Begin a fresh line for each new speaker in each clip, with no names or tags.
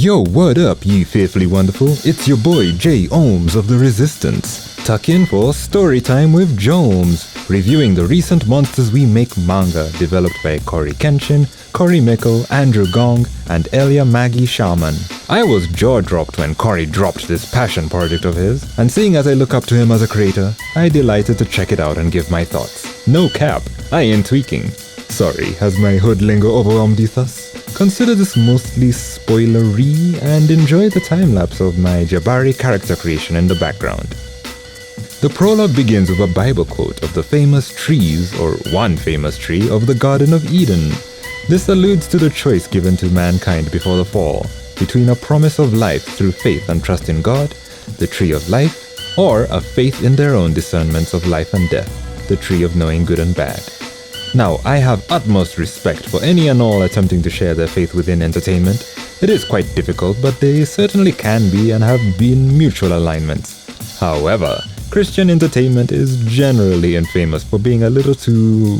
Yo, what up, ye faithfully wonderful? It's your boy J. Ohms of the Resistance. Tuck in for Storytime with Jomes, reviewing the recent Monsters We Make manga developed by CoryxKenshin, Cory Mickle, Andrew Gong, and Elia Maggie Shaman. I was jaw-dropped when Cory dropped this passion project of his, and seeing as I look up to him as a creator, I delighted to check it out and give my thoughts. No cap, I ain't tweaking. Sorry, has my hood lingo overwhelmed you thus? Consider this mostly spoilery and enjoy the time-lapse of my Jabari character creation in the background. The prologue begins with a Bible quote of the famous trees, or one famous tree, of the Garden of Eden. This alludes to the choice given to mankind before the fall, between a promise of life through faith and trust in God, the tree of life, or a faith in their own discernments of life and death, the tree of knowing good and bad. Now, I have utmost respect for any and all attempting to share their faith within entertainment. It is quite difficult, but they certainly can be and have been mutual alignments. However, Christian entertainment is generally infamous for being a little too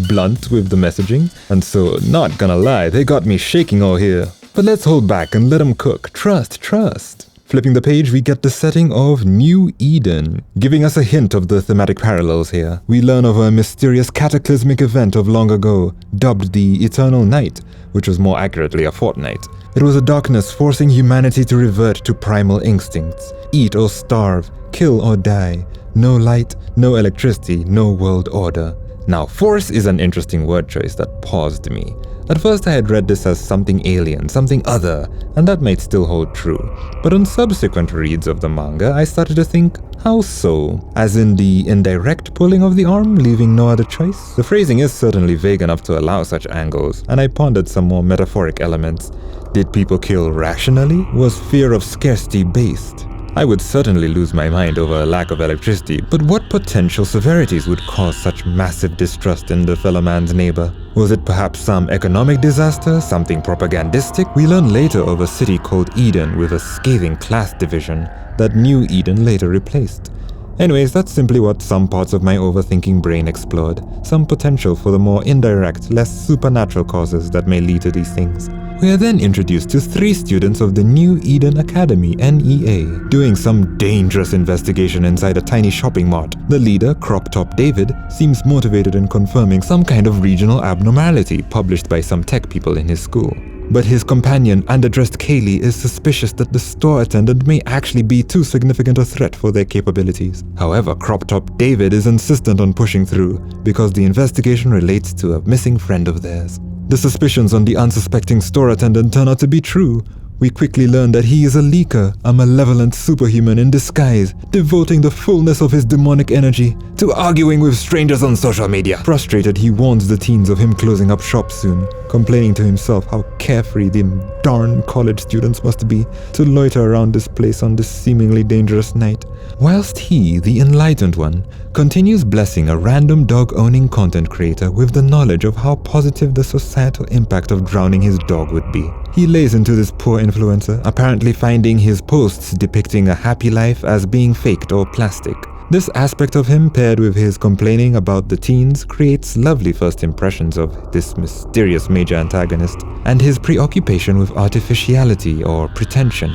blunt with the messaging, and so, not gonna lie, they got me shaking all here. But let's hold back and let them cook. Trust. Flipping the page, we get the setting of New Eden, giving us a hint of the thematic parallels here. We learn of a mysterious cataclysmic event of long ago, dubbed the Eternal Night, which was more accurately a fortnight. It was a darkness forcing humanity to revert to primal instincts, eat or starve, kill or die. No light, no electricity, no world order. Now, force is an interesting word choice that paused me. At first I had read this as something alien, something other, and that might still hold true. But on subsequent reads of the manga, I started to think, how so? As in the indirect pulling of the arm, leaving no other choice? The phrasing is certainly vague enough to allow such angles, and I pondered some more metaphoric elements. Did people kill rationally? Was fear of scarcity based? I would certainly lose my mind over a lack of electricity, but what potential severities would cause such massive distrust in the fellow man's neighbor? Was it perhaps some economic disaster, something propagandistic? We learn later of a city called Eden with a scathing class division that New Eden later replaced. Anyways, that's simply what some parts of my overthinking brain explored, some potential for the more indirect, less supernatural causes that may lead to these things. We are then introduced to 3 students of the New Eden Academy, NEA, doing some dangerous investigation inside a tiny shopping mart. The leader, Crop Top David, seems motivated in confirming some kind of regional abnormality published by some tech people in his school. But his companion, underdressed Kaylee, is suspicious that the store attendant may actually be too significant a threat for their capabilities. However, Crop Top David is insistent on pushing through, because the investigation relates to a missing friend of theirs. The suspicions on the unsuspecting store attendant turn out to be true. We quickly learn that he is a leaker, a malevolent superhuman in disguise, devoting the fullness of his demonic energy to arguing with strangers on social media. Frustrated, he warns the teens of him closing up shop soon, complaining to himself how carefree the darn college students must be to loiter around this place on this seemingly dangerous night. Whilst he, the enlightened one, continues blessing a random dog-owning content creator with the knowledge of how positive the societal impact of drowning his dog would be. He lays into this poor influencer, apparently finding his posts depicting a happy life as being faked or plastic. This aspect of him, paired with his complaining about the teens, creates lovely first impressions of this mysterious major antagonist, and his preoccupation with artificiality or pretension.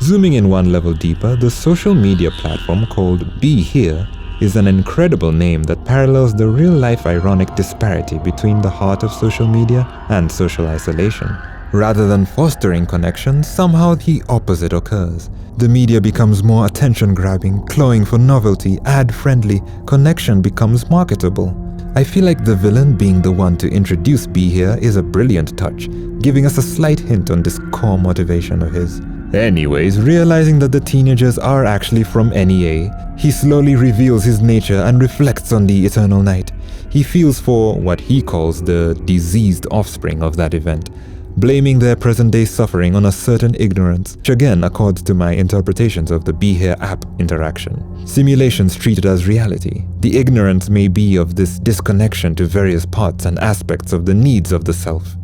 Zooming in one level deeper, the social media platform called Be Here is an incredible name that parallels the real-life ironic disparity between the heart of social media and social isolation. Rather than fostering connection, somehow the opposite occurs. The media becomes more attention-grabbing, clawing for novelty, ad-friendly, connection becomes marketable. I feel like the villain being the one to introduce Be Here is a brilliant touch, giving us a slight hint on this core motivation of his. Anyways, realizing that the teenagers are actually from NEA, he slowly reveals his nature and reflects on the Eternal Night. He feels for what he calls the diseased offspring of that event, blaming their present-day suffering on a certain ignorance, which again accords to my interpretations of the Be Here app interaction. Simulations treated as reality. The ignorance may be of this disconnection to various parts and aspects of the needs of the self.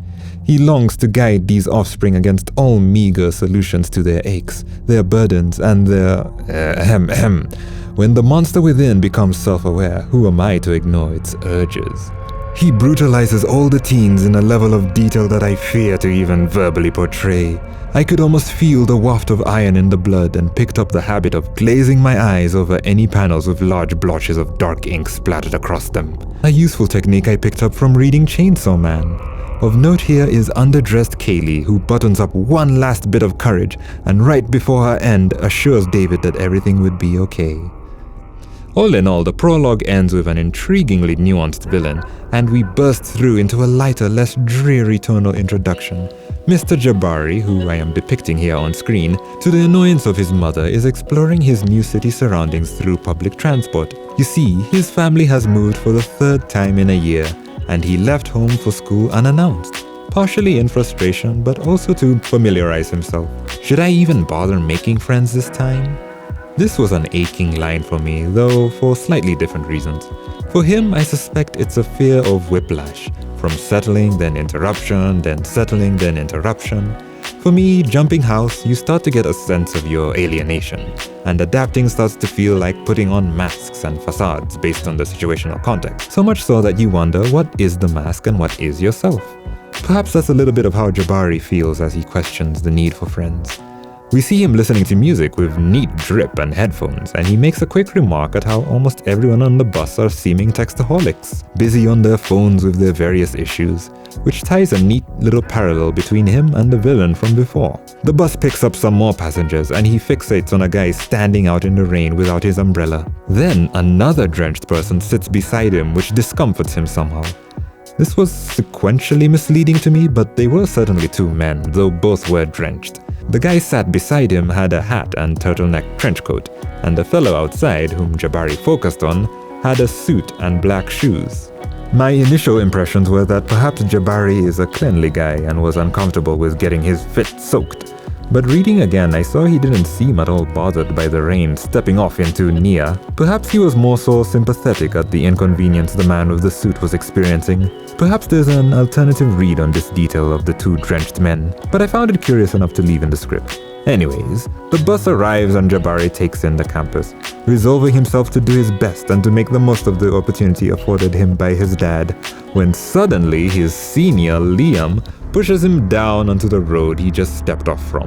He longs to guide these offspring against all meager solutions to their aches, their burdens, and their When the monster within becomes self-aware, who am I to ignore its urges? He brutalizes all the teens in a level of detail that I fear to even verbally portray. I could almost feel the waft of iron in the blood and picked up the habit of glazing my eyes over any panels with large blotches of dark ink splattered across them. A useful technique I picked up from reading Chainsaw Man. Of note here is underdressed Kaylee, who buttons up one last bit of courage and right before her end assures David that everything would be okay. All in all, the prologue ends with an intriguingly nuanced villain, and we burst through into a lighter, less dreary tonal introduction. Mr. Jabari, who I am depicting here on screen, to the annoyance of his mother, is exploring his new city surroundings through public transport. You see, his family has moved for the 3rd time in a year, and he left home for school unannounced. Partially in frustration, but also to familiarize himself. Should I even bother making friends this time? This was an aching line for me, though for slightly different reasons. For him, I suspect it's a fear of whiplash, from settling, then interruption, then settling, then interruption. For me, jumping house, you start to get a sense of your alienation, and adapting starts to feel like putting on masks and facades based on the situational context. So much so that you wonder, what is the mask and what is yourself? Perhaps that's a little bit of how Jabari feels as he questions the need for friends. We see him listening to music with neat drip and headphones, and he makes a quick remark at how almost everyone on the bus are seeming textaholics, busy on their phones with their various issues, which ties a neat little parallel between him and the villain from before. The bus picks up some more passengers, and he fixates on a guy standing out in the rain without his umbrella. Then another drenched person sits beside him, which discomforts him somehow. This was sequentially misleading to me, but they were certainly 2 men, though both were drenched. The guy sat beside him had a hat and turtleneck trench coat, and the fellow outside, whom Jabari focused on, had a suit and black shoes. My initial impressions were that perhaps Jabari is a cleanly guy and was uncomfortable with getting his fit soaked. But reading again, I saw he didn't seem at all bothered by the rain stepping off into Nia. Perhaps he was more so sympathetic at the inconvenience the man with the suit was experiencing. Perhaps there's an alternative read on this detail of the 2 drenched men, but I found it curious enough to leave in the script. Anyways, the bus arrives and Jabari takes in the campus, resolving himself to do his best and to make the most of the opportunity afforded him by his dad, when suddenly his senior, Liam, pushes him down onto the road he just stepped off from.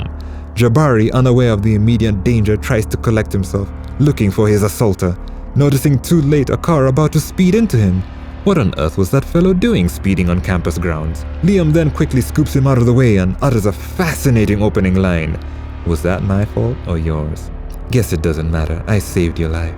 Jabari, unaware of the immediate danger, tries to collect himself, looking for his assaulter, noticing too late a car about to speed into him. What on earth was that fellow doing speeding on campus grounds? Liam then quickly scoops him out of the way and utters a fascinating opening line. Was that my fault or yours? Guess it doesn't matter, I saved your life.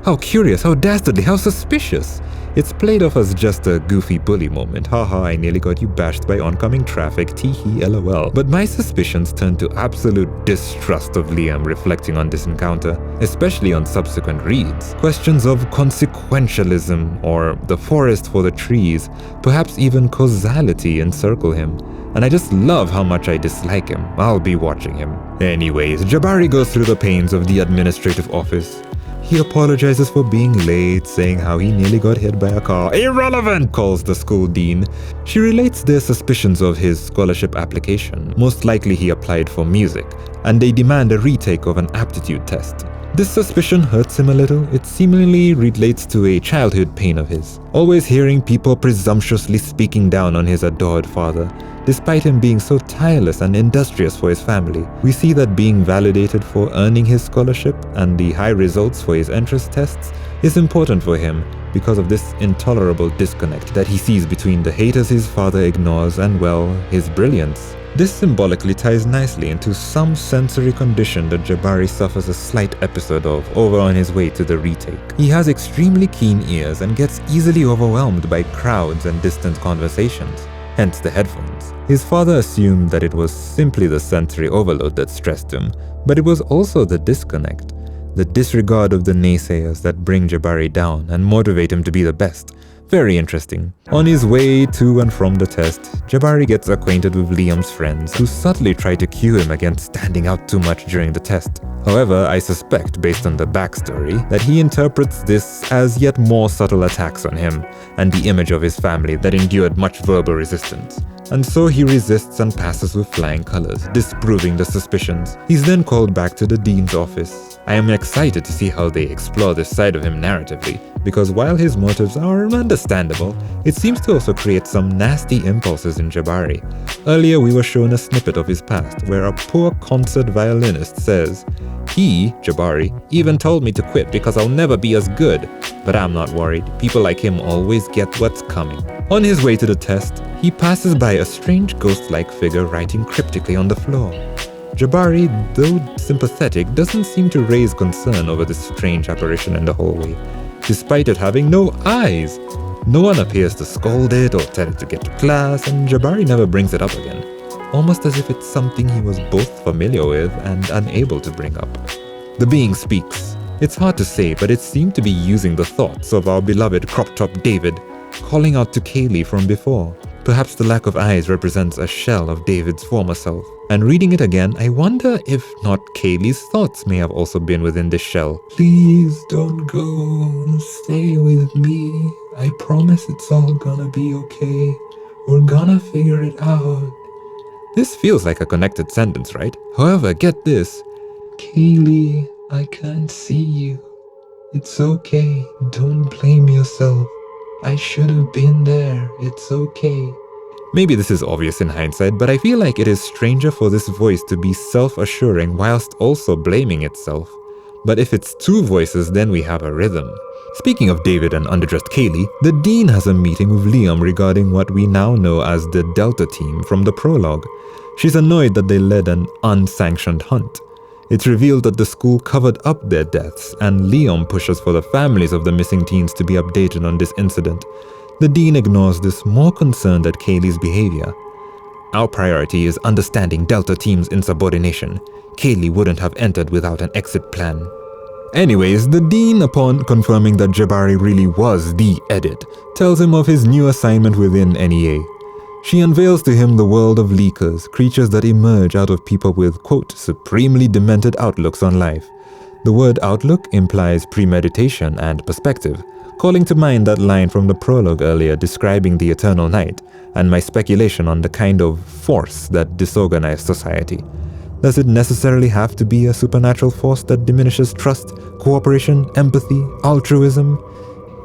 How curious, how dastardly, how suspicious. It's played off as just a goofy bully moment. Haha, I nearly got you bashed by oncoming traffic, teehee lol. But my suspicions turned to absolute distrust of Liam reflecting on this encounter, especially on subsequent reads. Questions of consequentialism, or the forest for the trees, perhaps even causality encircle him. And I just love how much I dislike him. I'll be watching him. Anyways, Jabari goes through the pains of the administrative office. He apologizes for being late, saying how he nearly got hit by a car. Irrelevant, calls the school dean. She relates their suspicions of his scholarship application. Most likely he applied for music, and they demand a retake of an aptitude test. This suspicion hurts him a little. It seemingly relates to a childhood pain of his, always hearing people presumptuously speaking down on his adored father. Despite him being so tireless and industrious for his family, we see that being validated for earning his scholarship and the high results for his entrance tests is important for him because of this intolerable disconnect that he sees between the haters his father ignores and, well, his brilliance. This symbolically ties nicely into some sensory condition that Jabari suffers a slight episode of over on his way to the retake. He has extremely keen ears and gets easily overwhelmed by crowds and distant conversations, hence the headphones. His father assumed that it was simply the sensory overload that stressed him, but it was also the disconnect, the disregard of the naysayers that bring Jabari down and motivate him to be the best. Very interesting. On his way to and from the test, Jabari gets acquainted with Liam's friends, who subtly try to cue him against standing out too much during the test. However, I suspect, based on the backstory, that he interprets this as yet more subtle attacks on him and the image of his family that endured much verbal resistance. And so he resists and passes with flying colors, disproving the suspicions. He's then called back to the dean's office. I am excited to see how they explore this side of him narratively, because while his motives are understandable, it seems to also create some nasty impulses in Jabari. Earlier we were shown a snippet of his past, where a poor concert violinist says, "He, Jabari, even told me to quit because I'll never be as good. But I'm not worried, people like him always get what's coming." On his way to the test, he passes by a strange ghost-like figure writing cryptically on the floor. Jabari, though sympathetic, doesn't seem to raise concern over this strange apparition in the hallway, despite it having no eyes. No one appears to scold it or tell it to get to class, and Jabari never brings it up again, almost as if it's something he was both familiar with and unable to bring up. The being speaks. It's hard to say, but it seemed to be using the thoughts of our beloved crop-top David, calling out to Kaylee from before. Perhaps the lack of eyes represents a shell of David's former self. And reading it again, I wonder if not Kaylee's thoughts may have also been within this shell. "Please don't go, stay with me. I promise it's all gonna be okay. We're gonna figure it out." This feels like a connected sentence, right? However, get this. "Kaylee, I can't see you. It's okay, don't blame yourself. I should have been there, it's okay." Maybe this is obvious in hindsight, but I feel like it is stranger for this voice to be self-assuring whilst also blaming itself. But if it's two voices, then we have a rhythm. Speaking of David and underdressed Kaylee, the Dean has a meeting with Liam regarding what we now know as the Delta Team from the Prologue. She's annoyed that they led an unsanctioned hunt. It's revealed that the school covered up their deaths, and Liam pushes for the families of the missing teens to be updated on this incident. The Dean ignores this, more concerned at Kaylee's behavior. "Our priority is understanding Delta Team's insubordination. Kaylee wouldn't have entered without an exit plan." Anyways, the Dean, upon confirming that Jabari really was the Edit, tells him of his new assignment within NEA. She unveils to him the world of Leakers, creatures that emerge out of people with, quote, "supremely demented outlooks on life." The word outlook implies premeditation and perspective, calling to mind that line from the prologue earlier describing the eternal night, and my speculation on the kind of force that disorganized society. Does it necessarily have to be a supernatural force that diminishes trust, cooperation, empathy, altruism?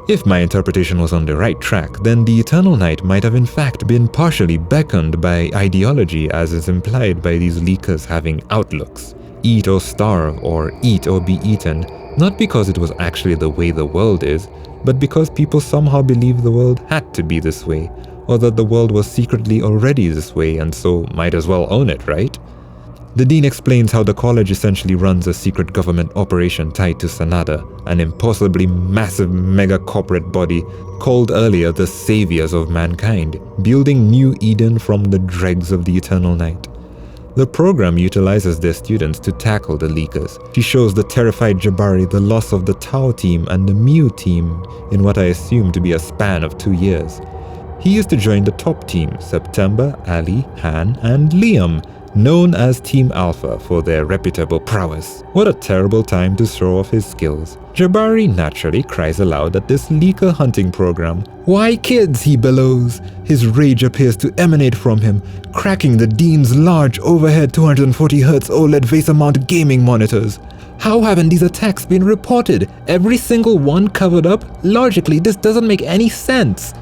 If my interpretation was on the right track, then the eternal night might have in fact been partially beckoned by ideology, as is implied by these Leakers having outlooks. Eat or starve, or eat or be eaten, not because it was actually the way the world is, but because people somehow believed the world had to be this way, or that the world was secretly already this way and so might as well own it, right? The Dean explains how the college essentially runs a secret government operation tied to Sanada, an impossibly massive mega-corporate body called earlier the Saviors of Mankind, building New Eden from the dregs of the Eternal Night. The program utilizes their students to tackle the Leakers. She shows the terrified Jabari the loss of the Tau team and the Mu team in what I assume to be a span of 2 years. He is to join the top team, September, Ali, Han, and Liam, known as Team Alpha for their reputable prowess. What a terrible time to throw off his skills. Jabari naturally cries aloud at this Leaker hunting program. "Why kids?" he bellows. His rage appears to emanate from him, cracking the Dean's large overhead 240Hz OLED face-mount gaming monitors. How haven't these attacks been reported? Every single one covered up? Logically, this doesn't make any sense.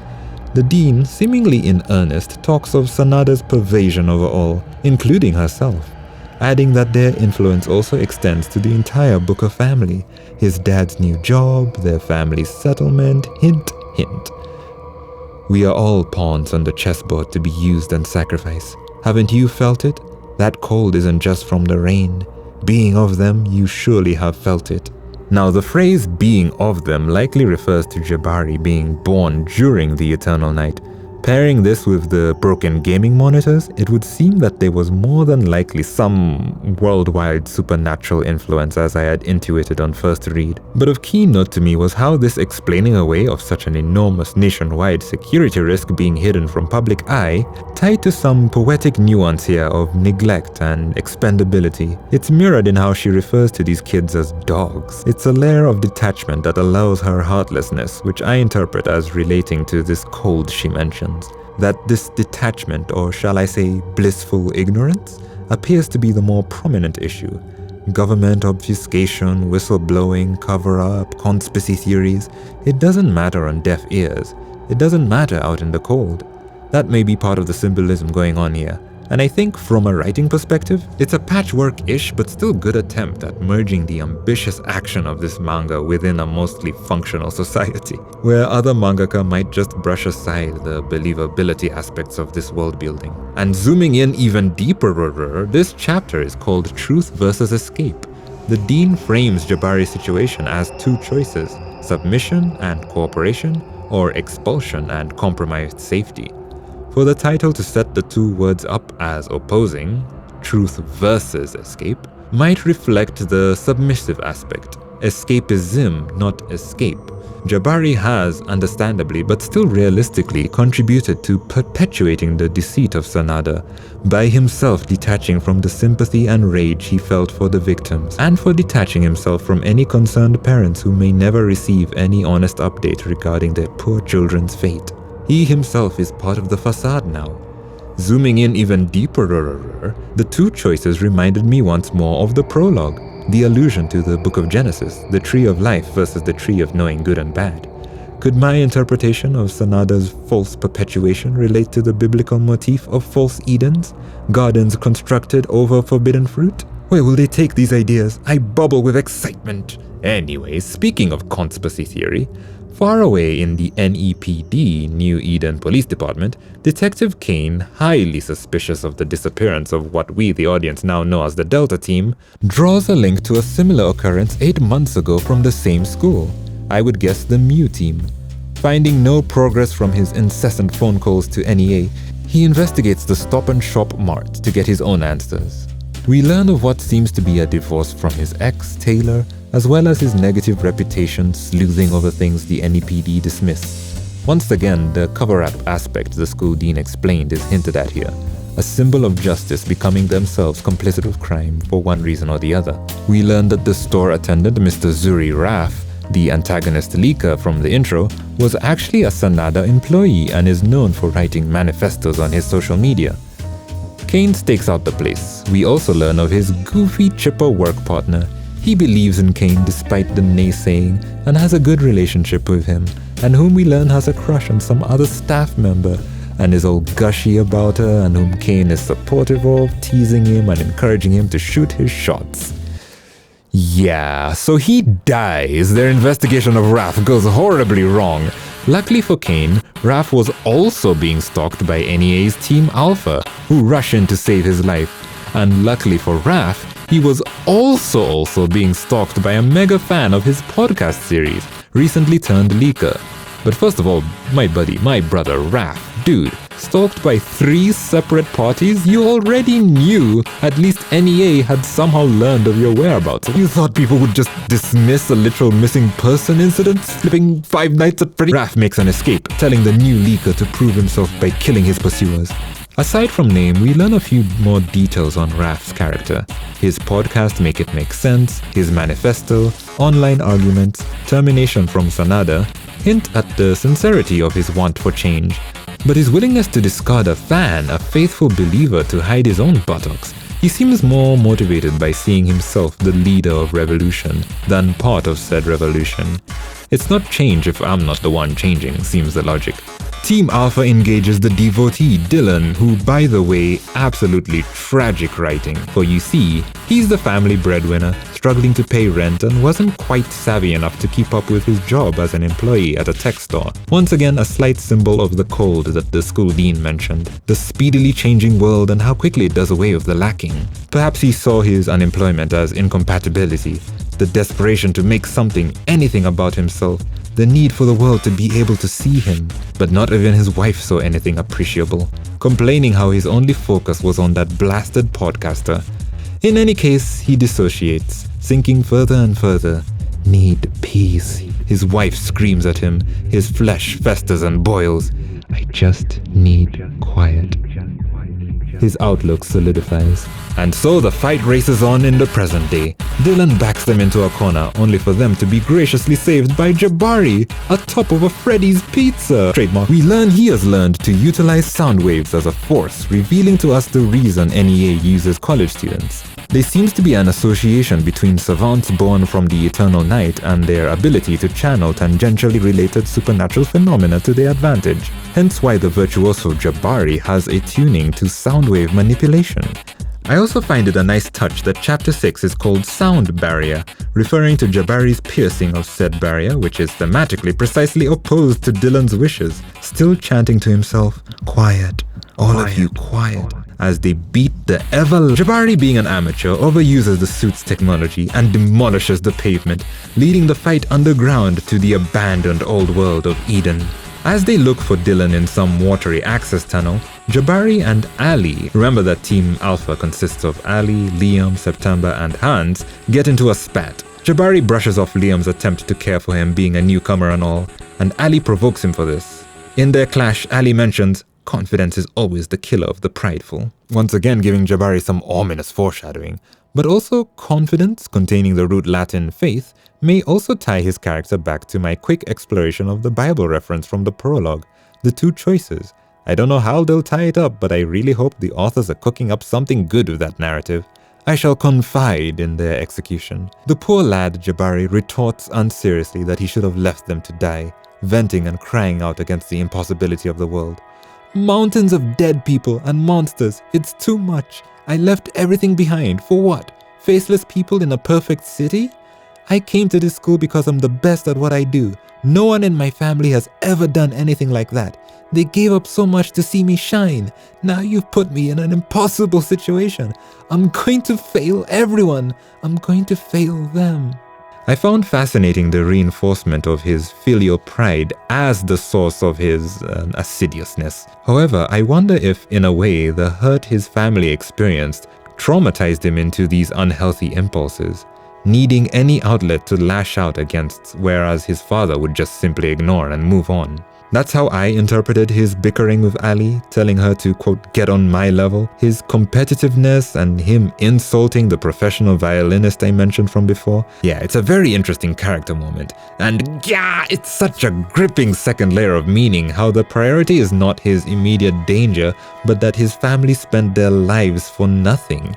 The Dean, seemingly in earnest, talks of Sanada's pervasion over all, including herself, adding that their influence also extends to the entire Booker family, his dad's new job, their family's settlement, hint, hint. "We are all pawns on the chessboard to be used and sacrificed. Haven't you felt it? That cold isn't just from the rain. Being of them, you surely have felt it." Now, the phrase "being of them" likely refers to Jabari being born during the Eternal Night. Pairing this with the broken gaming monitors, it would seem that there was more than likely some worldwide supernatural influence, as I had intuited on first read. But of key note to me was how this explaining away of such an enormous nationwide security risk being hidden from public eye tied to some poetic nuance here of neglect and expendability. It's mirrored in how she refers to these kids as dogs. It's a layer of detachment that allows her heartlessness, which I interpret as relating to this cold she mentions. That this detachment, or shall I say blissful ignorance, appears to be the more prominent issue. Government obfuscation, whistleblowing, cover-up, conspiracy theories. It doesn't matter on deaf ears. It doesn't matter out in the cold. That may be part of the symbolism going on here. And I think from a writing perspective, it's a patchwork-ish but still good attempt at merging the ambitious action of this manga within a mostly functional society, where other mangaka might just brush aside the believability aspects of this world building. And zooming in even deeper, this chapter is called Truth versus Escape. The Dean frames Jabari's situation as two choices, submission and cooperation, or expulsion and compromised safety. For the title to set the two words up as opposing, truth versus escape, might reflect the submissive aspect. Escapism, not escape. Jabari has, understandably but still realistically, contributed to perpetuating the deceit of Sanada by himself detaching from the sympathy and rage he felt for the victims, and for detaching himself from any concerned parents who may never receive any honest update regarding their poor children's fate. He himself is part of the facade now. Zooming in even deeper, the two choices reminded me once more of the prologue, the allusion to the Book of Genesis, the tree of life versus the tree of knowing good and bad. Could my interpretation of Sanada's false perpetuation relate to the biblical motif of false Edens, gardens constructed over forbidden fruit? Where will they take these ideas? I bubble with excitement. Anyways, speaking of conspiracy theory, far away in the NEPD, New Eden Police Department, Detective Kaine, highly suspicious of the disappearance of what we, the audience, now know as the Delta Team, draws a link to a similar occurrence 8 months ago from the same school. I would guess the Mu Team. Finding no progress from his incessant phone calls to NEA, he investigates the Stop and Shop Mart to get his own answers. We learn of what seems to be a divorce from his ex, Taylor, as well as his negative reputation sleuthing over things the NEPD dismiss. Once again, the cover-up aspect the school dean explained is hinted at here, a symbol of justice becoming themselves complicit of crime for one reason or the other. We learn that the store attendant, Mr. Zuri Raff, the antagonist leaker from the intro, was actually a Sanada employee and is known for writing manifestos on his social media. Kaine stakes out the place. We also learn of his goofy chipper work partner. He believes in Kaine despite the naysaying and has a good relationship with him, and whom we learn has a crush on some other staff member and is all gushy about her, and whom Kaine is supportive of, teasing him and encouraging him to shoot his shots. Yeah, so he dies. Their investigation of Raph goes horribly wrong. Luckily for Kaine, Raph was also being stalked by NEA's Team Alpha, who rush in to save his life. And luckily for Raph, he was also being stalked by a mega fan of his podcast series, recently turned leaker. But first of all, my brother Raph, dude, stalked by 3 separate parties? You already knew at least NEA had somehow learned of your whereabouts. You thought people would just dismiss a literal missing person incident, slipping 5 nights at Freddy? Raph makes an escape, telling the new leaker to prove himself by killing his pursuers. Aside from name, we learn a few more details on Raph's character. His podcast Make It Make Sense, his manifesto, online arguments, termination from Sanada, hint at the sincerity of his want for change, but his willingness to discard a fan, a faithful believer, to hide his own buttocks. He seems more motivated by seeing himself the leader of revolution than part of said revolution. It's not change if I'm not the one changing, seems the logic. Team Alpha engages the devotee Dylan, who, by the way, absolutely tragic writing, for you see, he's the family breadwinner, struggling to pay rent and wasn't quite savvy enough to keep up with his job as an employee at a tech store. Once again, a slight symbol of the cold that the school dean mentioned, the speedily changing world and how quickly it does away with the lacking. Perhaps he saw his unemployment as incompatibility, the desperation to make something, anything about himself, the need for the world to be able to see him. But not even his wife saw anything appreciable, complaining how his only focus was on that blasted podcaster. In any case, he dissociates, sinking further and further. Need peace. His wife screams at him. His flesh festers and boils. I just need quiet. His outlook solidifies. And so the fight races on in the present day. Dylan backs them into a corner, only for them to be graciously saved by Jabari, atop of a Freddy's Pizza. Trademark. We learn he has learned to utilize sound waves as a force, revealing to us the reason NEA uses college students. There seems to be an association between savants born from the eternal night and their ability to channel tangentially related supernatural phenomena to their advantage, hence why the virtuoso Jabari has a tuning to sound wave manipulation. I also find it a nice touch that Chapter 6 is called Sound Barrier, referring to Jabari's piercing of said barrier, which is thematically precisely opposed to Dylan's wishes, still chanting to himself, "Quiet, all of you quiet," as they beat the Jabari, being an amateur, overuses the suit's technology and demolishes the pavement, leading the fight underground to the abandoned old world of Eden. As they look for Dylan in some watery access tunnel, Jabari and Ali, remember that Team Alpha consists of Ali, Liam, September, and Hans, get into a spat. Jabari brushes off Liam's attempt to care for him being a newcomer and all, and Ali provokes him for this. In their clash, Ali mentions, "Confidence is always the killer of the prideful," once again giving Jabari some ominous foreshadowing. But also, confidence, containing the root Latin faith, may also tie his character back to my quick exploration of the Bible reference from the prologue, the two choices. I don't know how they'll tie it up, but I really hope the authors are cooking up something good with that narrative. I shall confide in their execution. The poor lad Jabari retorts unseriously that he should have left them to die, venting and crying out against the impossibility of the world. "Mountains of dead people and monsters, it's too much. I left everything behind, for what? Faceless people in a perfect city? I came to this school because I'm the best at what I do. No one in my family has ever done anything like that. They gave up so much to see me shine. Now you've put me in an impossible situation. I'm going to fail everyone. I'm going to fail them." I found fascinating the reinforcement of his filial pride as the source of his assiduousness. However, I wonder if, in a way, the hurt his family experienced traumatized him into these unhealthy impulses, needing any outlet to lash out against, whereas his father would just simply ignore and move on. That's how I interpreted his bickering with Ali, telling her to, quote, "get on my level," his competitiveness, and him insulting the professional violinist I mentioned from before. Yeah, it's a very interesting character moment. And yeah, it's such a gripping second layer of meaning, how the priority is not his immediate danger, but that his family spent their lives for nothing.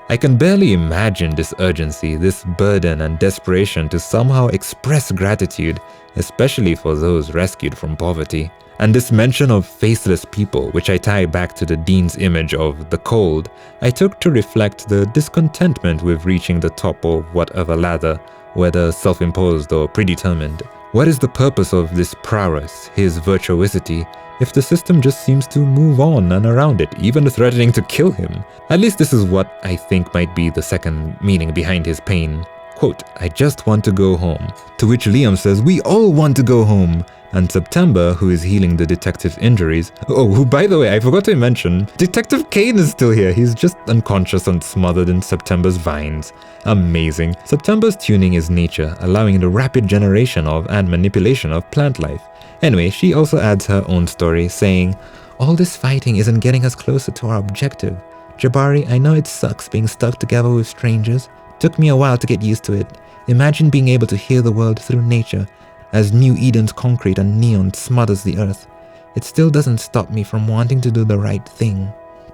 I can barely imagine this urgency, this burden and desperation to somehow express gratitude, especially for those rescued from poverty. And this mention of faceless people, which I tie back to the Dean's image of the cold, I took to reflect the discontentment with reaching the top of whatever ladder, whether self-imposed or predetermined. What is the purpose of this prowess, his virtuosity, if the system just seems to move on and around it, even threatening to kill him? At least this is what I think might be the second meaning behind his pain. Quote, "I just want to go home." To which Liam says, "We all want to go home." And September, who is healing the detective's injuries, who, by the way, I forgot to mention, Detective Kaine is still here. He's just unconscious and smothered in September's vines. Amazing. September's tuning is nature, allowing the rapid generation of and manipulation of plant life. Anyway, she also adds her own story, saying, "All this fighting isn't getting us closer to our objective. Jabari, I know it sucks being stuck together with strangers. Took me a while to get used to it. Imagine being able to hear the world through nature, as New Eden's concrete and neon smothers the earth. It still doesn't stop me from wanting to do the right thing."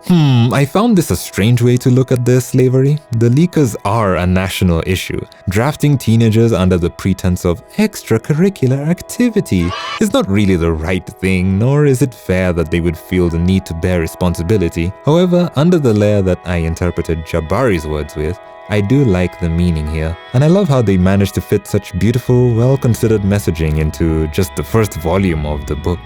I found this a strange way to look at their slavery. The Leakers are a national issue. Drafting teenagers under the pretense of extracurricular activity is not really the right thing, nor is it fair that they would feel the need to bear responsibility. However, under the layer that I interpreted Jabari's words with, I do like the meaning here, and I love how they managed to fit such beautiful, well-considered messaging into just the first volume of the book,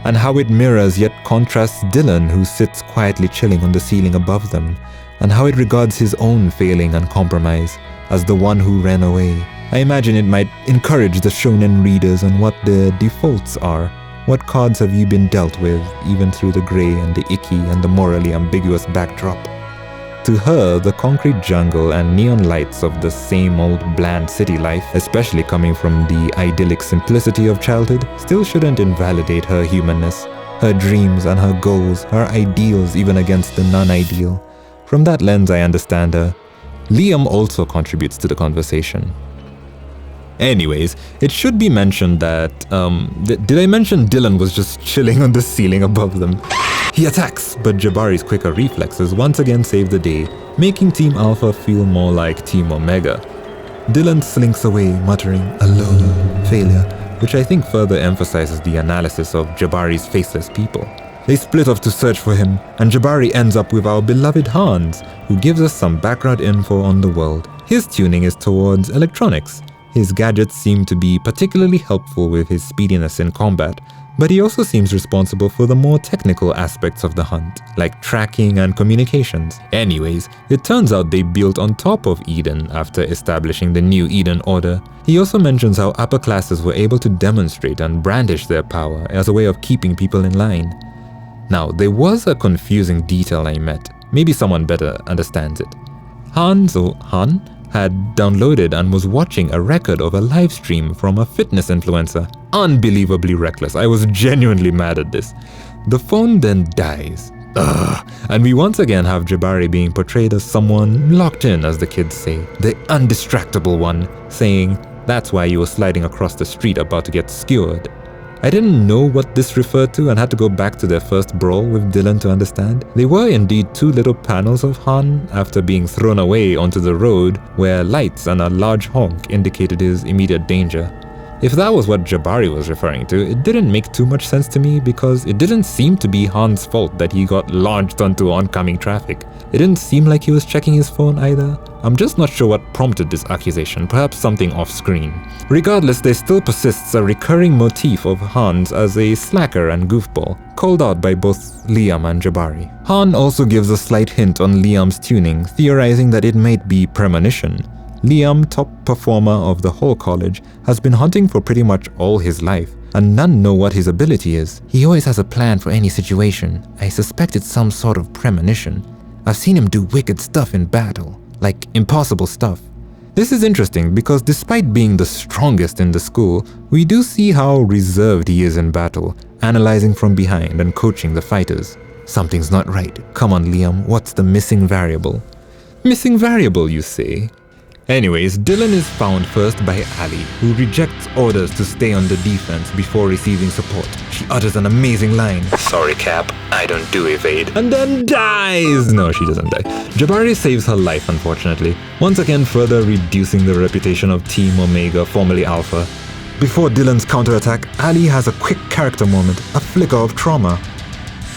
and how it mirrors yet contrasts Dylan, who sits quietly chilling on the ceiling above them, and how it regards his own failing and compromise as the one who ran away. I imagine it might encourage the shonen readers on what their defaults are. What cards have you been dealt with, even through the grey and the icky and the morally ambiguous backdrop? To her, the concrete jungle and neon lights of the same old bland city life, especially coming from the idyllic simplicity of childhood, still shouldn't invalidate her humanness, her dreams and her goals, her ideals even against the non-ideal. From that lens, I understand her. Liam also contributes to the conversation. Anyways, it should be mentioned that, did I mention Dylan was just chilling on the ceiling above them? He attacks, but Jabari's quicker reflexes once again save the day, making Team Alpha feel more like Team Omega. Dylan slinks away, muttering, "Alone, failure," which I think further emphasizes the analysis of Jabari's faceless people. They split off to search for him, and Jabari ends up with our beloved Hans, who gives us some background info on the world. His tuning is towards electronics. His gadgets seem to be particularly helpful with his speediness in combat, but he also seems responsible for the more technical aspects of the hunt, like tracking and communications. Anyways, it turns out they built on top of Eden after establishing the new Eden Order. He also mentions how upper classes were able to demonstrate and brandish their power as a way of keeping people in line. Now, there was a confusing detail I met. Maybe someone better understands it. Han had downloaded and was watching a record of a live stream from a fitness influencer. Unbelievably reckless. I was genuinely mad at this. The phone then dies. And we once again have Jabari being portrayed as someone locked in, as the kids say. The undistractable one, saying, "That's why you were sliding across the street about to get skewered." I didn't know what this referred to and had to go back to their first brawl with Dylan to understand. They were indeed two little panels of Han after being thrown away onto the road where lights and a large honk indicated his immediate danger. If that was what Jabari was referring to, it didn't make too much sense to me because it didn't seem to be Han's fault that he got launched onto oncoming traffic. It didn't seem like he was checking his phone either. I'm just not sure what prompted this accusation, perhaps something off-screen. Regardless, there still persists a recurring motif of Hans as a slacker and goofball, called out by both Liam and Jabari. Han also gives a slight hint on Liam's tuning, theorizing that it might be premonition. Liam, top performer of the whole college, has been hunting for pretty much all his life, and none know what his ability is. He always has a plan for any situation. I suspect it's some sort of premonition. I've seen him do wicked stuff in battle, like impossible stuff. This is interesting because despite being the strongest in the school, we do see how reserved he is in battle, analyzing from behind and coaching the fighters. Something's not right. Come on, Liam, what's the missing variable? Missing variable, you say? Anyways, Dylan is found first by Ali, who rejects orders to stay on the defense before receiving support. She utters an amazing line, "Sorry Cap, I don't do evade," and then dies! No, she doesn't die. Jabari saves her life, unfortunately, once again further reducing the reputation of Team Omega, formerly Alpha. Before Dylan's counterattack, Ali has a quick character moment, a flicker of trauma.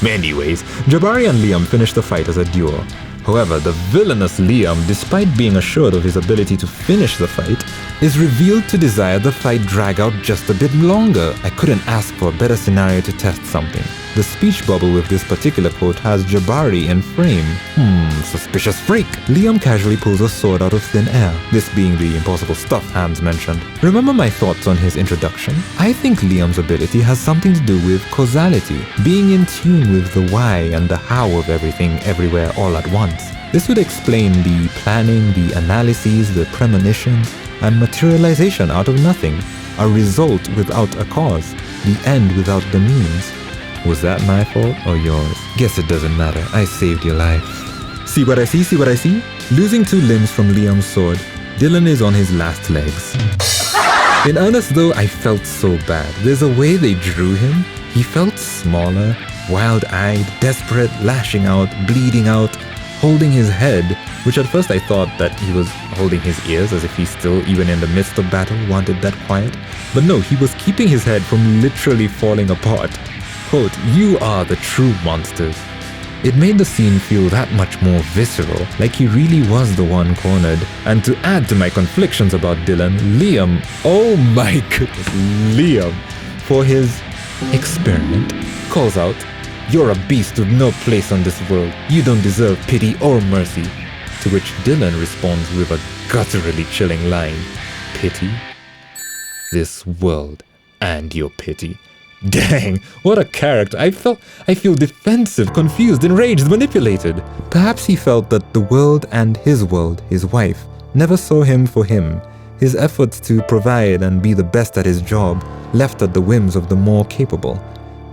Anyways, Jabari and Liam finish the fight as a duo. However, the villainous Liam, despite being assured of his ability to finish the fight, is revealed to desire the fight drag out just a bit longer. I couldn't ask for a better scenario to test something. The speech bubble with this particular quote has Jabari in frame. Suspicious freak. Liam casually pulls a sword out of thin air, this being the impossible stuff Hans mentioned. Remember my thoughts on his introduction? I think Liam's ability has something to do with causality, being in tune with the why and the how of everything everywhere all at once. This would explain the planning, the analyses, the premonitions, and materialization out of nothing. A result without a cause, the end without the means. Was that my fault or yours? Guess it doesn't matter, I saved your life. See what I see, see what I see? Losing 2 limbs from Liam's sword, Dylan is on his last legs. In earnest though, I felt so bad. There's a way they drew him. He felt smaller, wild-eyed, desperate, lashing out, bleeding out, holding his head, which at first I thought that he was holding his ears as if he still, even in the midst of battle, wanted that quiet. But no, he was keeping his head from literally falling apart. Quote, "You are the true monsters." It made the scene feel that much more visceral, like he really was the one cornered. And to add to my conflictions about Dylan, Liam, oh my goodness, Liam, for his experiment, calls out, "You're a beast with no place on this world. You don't deserve pity or mercy." To which Dylan responds with a gutturally chilling line, "Pity? This world and your pity." Dang, what a character. I feel defensive, confused, enraged, manipulated. Perhaps he felt that the world and his world, his wife, never saw him for him. His efforts to provide and be the best at his job left at the whims of the more capable.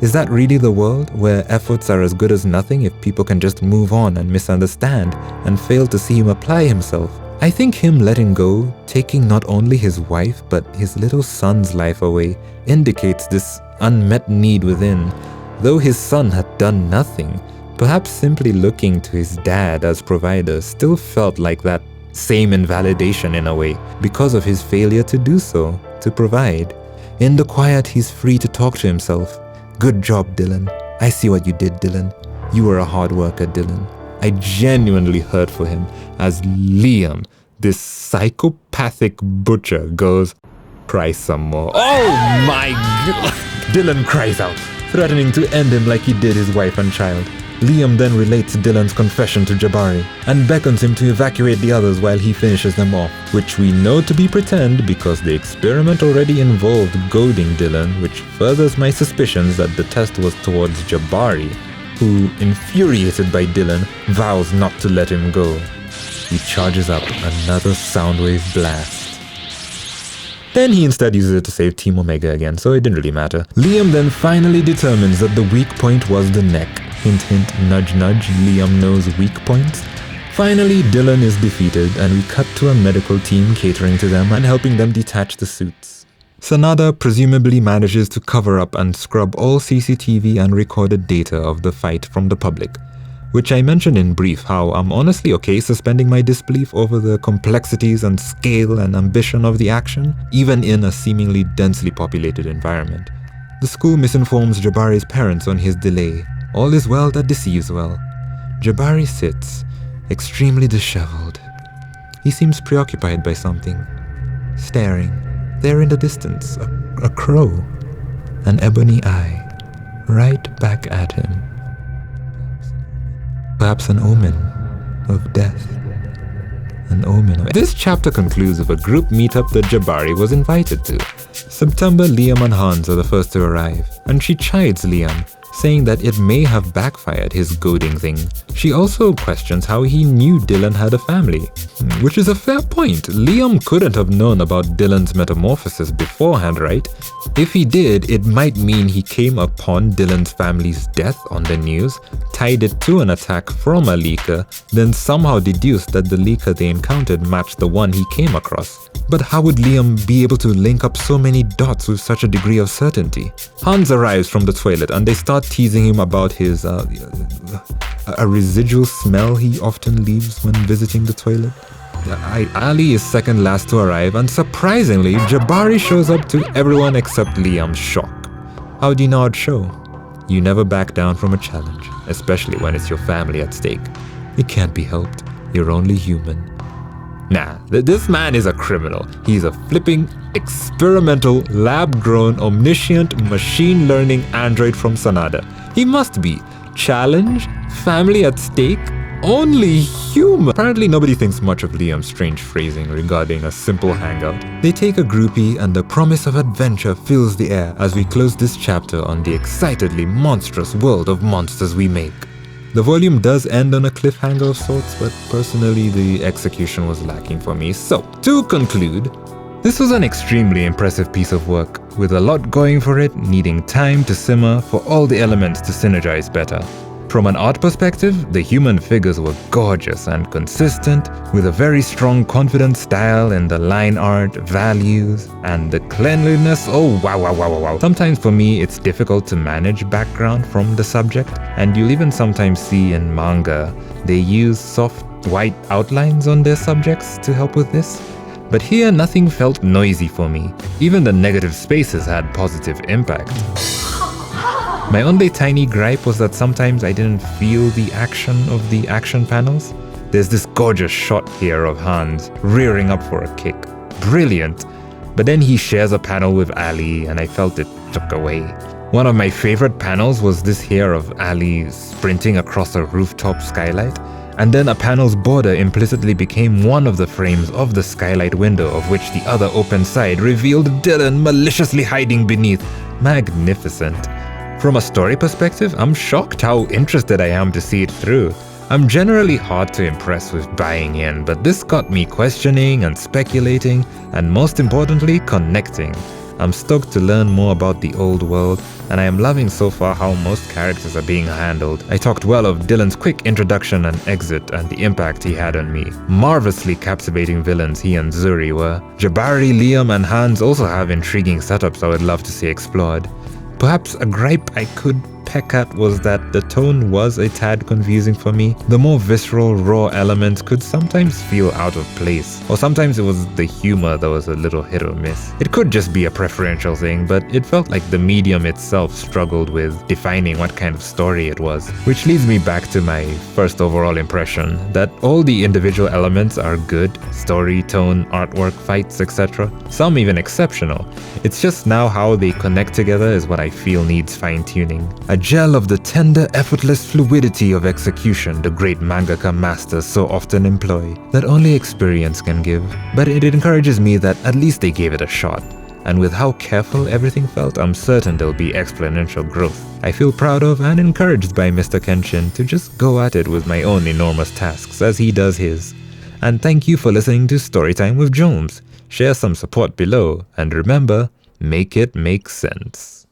Is that really the world, where efforts are as good as nothing if people can just move on and misunderstand and fail to see him apply himself? I think him letting go, taking not only his wife but his little son's life away, indicates this unmet need within. Though his son had done nothing, perhaps simply looking to his dad as provider still felt like that same invalidation in a way, because of his failure to do so, to provide. In the quiet, he's free to talk to himself. Good job, Dylan. I see what you did, Dylan. You were a hard worker, Dylan. I genuinely hurt for him as Liam, this psychopathic butcher, goes, "Cry some more." Oh my God! Dylan cries out, threatening to end him like he did his wife and child. Liam then relates Dylan's confession to Jabari and beckons him to evacuate the others while he finishes them off, which we know to be pretend because the experiment already involved goading Dylan, which furthers my suspicions that the test was towards Jabari, who, infuriated by Dylan, vows not to let him go. He charges up another Soundwave blast. Then he instead uses it to save Team Omega again, so it didn't really matter. Liam then finally determines that the weak point was the neck. Hint hint, nudge nudge, Liam knows weak points. Finally, Dylan is defeated and we cut to a medical team catering to them and helping them detach the suits. Sanada presumably manages to cover up and scrub all CCTV and recorded data of the fight from the public, which I mentioned in brief how I'm honestly okay suspending my disbelief over the complexities and scale and ambition of the action, even in a seemingly densely populated environment. The school misinforms Jabari's parents on his delay. All is well that deceives well. Jabari sits, extremely disheveled. He seems preoccupied by something, staring, there in the distance, a crow, an ebony eye, right back at him. Perhaps an omen of death. An omen of... This chapter concludes with a group meetup that Jabari was invited to. September, Liam and Hans are the first to arrive, and she chides Liam, saying that it may have backfired his goading thing. She also questions how he knew Dylan had a family, which is a fair point. Liam couldn't have known about Dylan's metamorphosis beforehand, right? If he did, it might mean he came upon Dylan's family's death on the news, tied it to an attack from a leaker, then somehow deduced that the leaker they encountered matched the one he came across. But how would Liam be able to link up so many dots with such a degree of certainty? Hans arrives from the toilet and they start teasing him about his a residual smell he often leaves when visiting the toilet. Ali is second last to arrive, and surprisingly, Jabari shows up to everyone except Liam's shock. How do you know I'd show? You never back down from a challenge, especially when it's your family at stake. It can't be helped. You're only human. Nah, this man is a criminal. He's a flipping, experimental, lab-grown, omniscient, machine-learning android from Sanada. He must be. Challenge? Family at stake? Only human! Apparently nobody thinks much of Liam's strange phrasing regarding a simple hangout. They take a groupie and the promise of adventure fills the air as we close this chapter on the excitedly monstrous world of monsters we make. The volume does end on a cliffhanger of sorts, but personally the execution was lacking for me. So, to conclude, this was an extremely impressive piece of work, with a lot going for it, needing time to simmer for all the elements to synergize better. From an art perspective, the human figures were gorgeous and consistent, with a very strong confident style in the line art, values, and the cleanliness. Oh wow. Sometimes for me it's difficult to manage background from the subject, and you'll even sometimes see in manga they use soft white outlines on their subjects to help with this. But here nothing felt noisy for me. Even the negative spaces had positive impact. My only tiny gripe was that sometimes I didn't feel the action of the action panels. There's this gorgeous shot here of Hans rearing up for a kick. Brilliant. But then he shares a panel with Ali and I felt it took away. One of my favorite panels was this here of Ali sprinting across a rooftop skylight, and then a panel's border implicitly became one of the frames of the skylight window, of which the other open side revealed Dylan maliciously hiding beneath. Magnificent. From a story perspective, I'm shocked how interested I am to see it through. I'm generally hard to impress with buying in, but this got me questioning and speculating, and most importantly, connecting. I'm stoked to learn more about the old world, and I am loving so far how most characters are being handled. I talked well of Dylan's quick introduction and exit and the impact he had on me. Marvelously captivating villains he and Zuri were. Jabari, Liam and Hans also have intriguing setups I would love to see explored. Perhaps a gripe I could peck at was that the tone was a tad confusing for me. The more visceral, raw elements could sometimes feel out of place, or sometimes it was the humor that was a little hit or miss. It could just be a preferential thing, but it felt like the medium itself struggled with defining what kind of story it was. Which leads me back to my first overall impression, that all the individual elements are good: story, tone, artwork, fights, etc. Some even exceptional. It's just now how they connect together is what I feel needs fine-tuning. A gel of the tender, effortless fluidity of execution the great mangaka masters so often employ, that only experience can give. But it encourages me that at least they gave it a shot. And with how careful everything felt, I'm certain there'll be exponential growth. I feel proud of and encouraged by Mr. Kenshin to just go at it with my own enormous tasks as he does his. And thank you for listening to Storytime with Jones. Share some support below, and remember, make it make sense.